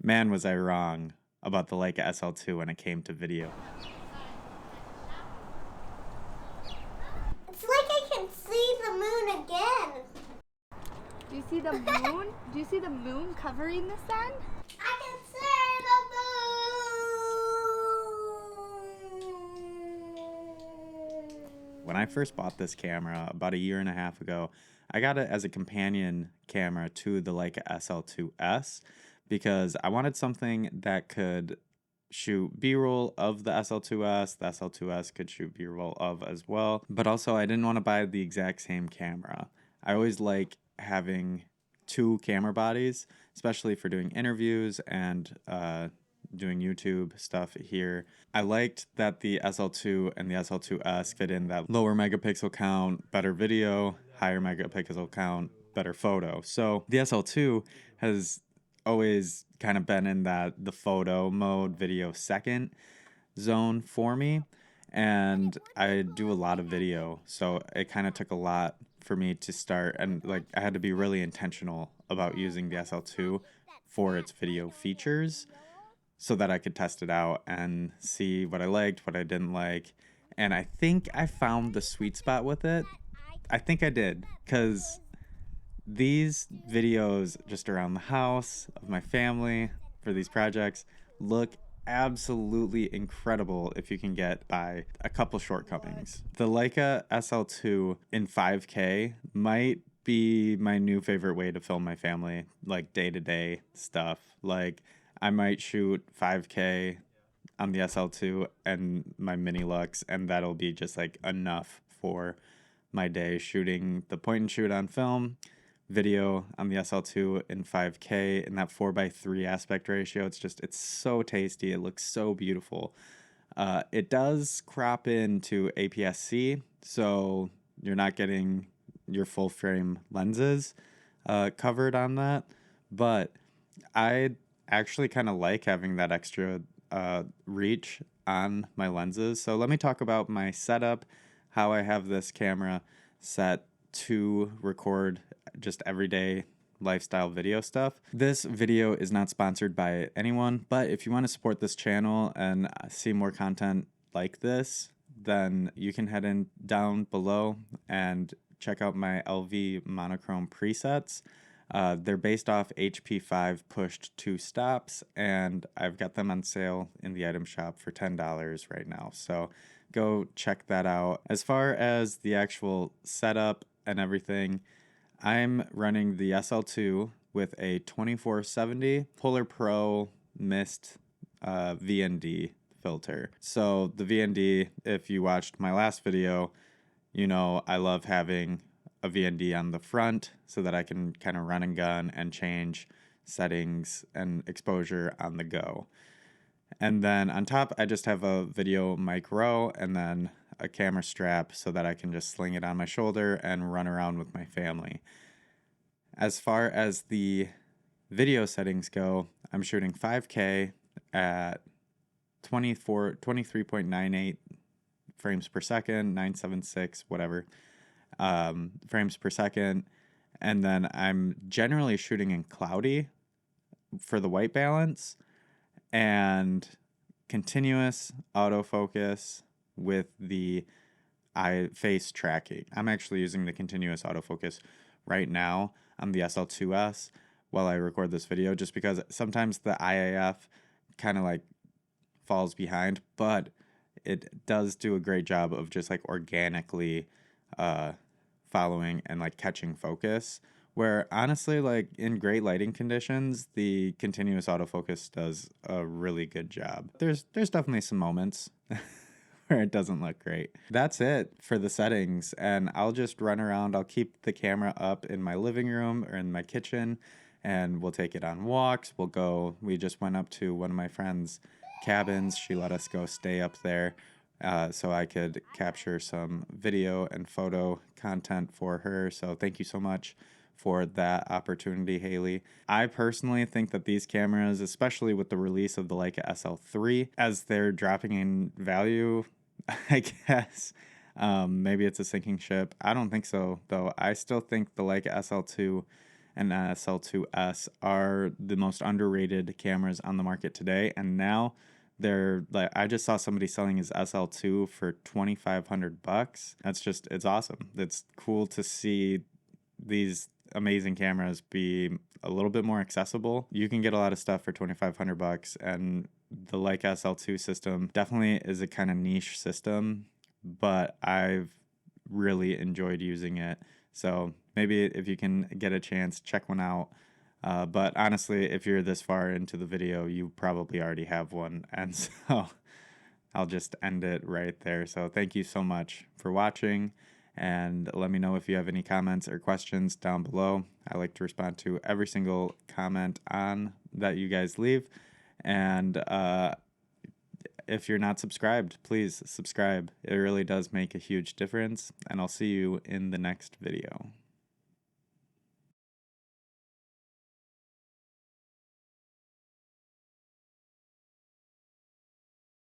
Man, was I wrong about the Leica SL2 when it came to video. It's like I can see the moon again. Do you see the moon? Do you see the moon covering the sun? I can see the moon. When I first bought this camera about a year and a half ago, I got it as a companion camera to the Leica SL2S because I wanted something that could shoot B-roll of the SL2S. The SL2S could shoot B-roll of as well, but also I didn't want to buy the exact same camera. I always like having two camera bodies, especially for doing interviews and doing YouTube stuff here. I liked that the SL2 and the SL2S fit in that lower megapixel count, better video, higher megapixel count, better photo. So the SL2 has always kind of been in that the photo mode, video second zone for me. And I do a lot of video, so it kind of took a lot for me to start, and like I had to be really intentional about using the SL2 for its video features so that I could test it out and see what I liked, what I didn't like. And I think I found the sweet spot with it. I think I did, because these videos just around the house of my family for these projects look absolutely incredible if you can get by a couple shortcomings. The Leica SL2 in 5K might be my new favorite way to film my family, like day-to-day stuff. Like I might shoot 5K on the SL2 and my mini lux, and that'll be just like enough for my day shooting the point and shoot on film, video on the SL2 in 5K in that 4:3 aspect ratio. It's so tasty. It looks so beautiful. It does crop into APS-C, so you're not getting your full frame lenses covered on that. But I actually kind of like having that extra reach on my lenses. So let me talk about my setup, how I have this camera set to record just everyday lifestyle video stuff. This video is not sponsored by anyone, but if you want to support this channel and see more content like this, then you can head in down below and check out my LV monochrome presets. They're based off HP5 pushed 2 stops, and I've got them on sale in the item shop for $10 right now. So go check that out. As far as the actual setup and everything, I'm running the SL2 with a 2470 Polar Pro Mist VND filter. So the VND, if you watched my last video, you know I love having a VND on the front so that I can kind of run and gun and change settings and exposure on the go. And then on top, I just have a video mic row and then a camera strap so that I can just sling it on my shoulder and run around with my family. As far as the video settings go, I'm shooting 5K at 23.98 frames per second, 976, whatever, frames per second. And then I'm generally shooting in cloudy for the white balance and continuous autofocus with the eye face tracking. I'm actually using the continuous autofocus right now on the SL2S while I record this video, just because sometimes the IAF kind of like falls behind, but it does do a great job of just like organically following and like catching focus, where honestly, like in great lighting conditions, the continuous autofocus does a really good job. There's definitely some moments where it doesn't look great. That's it for the settings, and I'll just run around. I'll keep the camera up in my living room or in my kitchen, and we'll take it on walks. We just went up to one of my friend's cabins. She let us go stay up there so I could capture some video and photo content for her. So thank you so much for that opportunity, Haley. I personally think that these cameras, especially with the release of the Leica SL3, as they're dropping in value, I guess, maybe it's a sinking ship. I don't think so, though. I still think the Leica SL2 and SL2S are the most underrated cameras on the market today. And now they're like, I just saw somebody selling his SL2 for $2,500. It's awesome. It's cool to see these amazing cameras be a little bit more accessible. You can get a lot of stuff for $2,500, and the Leica SL2 system definitely is a kind of niche system, but I've really enjoyed using it. So maybe if you can get a chance, check one out. But honestly, if you're this far into the video, you probably already have one. And so I'll just end it right there. So thank you so much for watching. And let me know if you have any comments or questions down below. I like to respond to every single comment on that you guys leave. And if you're not subscribed, please subscribe. It really does make a huge difference. And I'll see you in the next video.